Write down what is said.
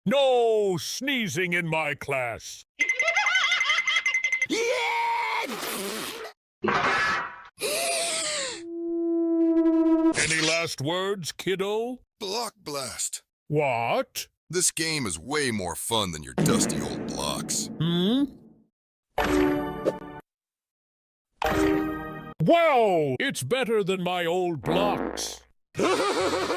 No sneezing in my class. Any last words, kiddo? Block Blast. What? This game is way more fun than your dusty old blocks. Wow! It's better than my old blocks. Wait!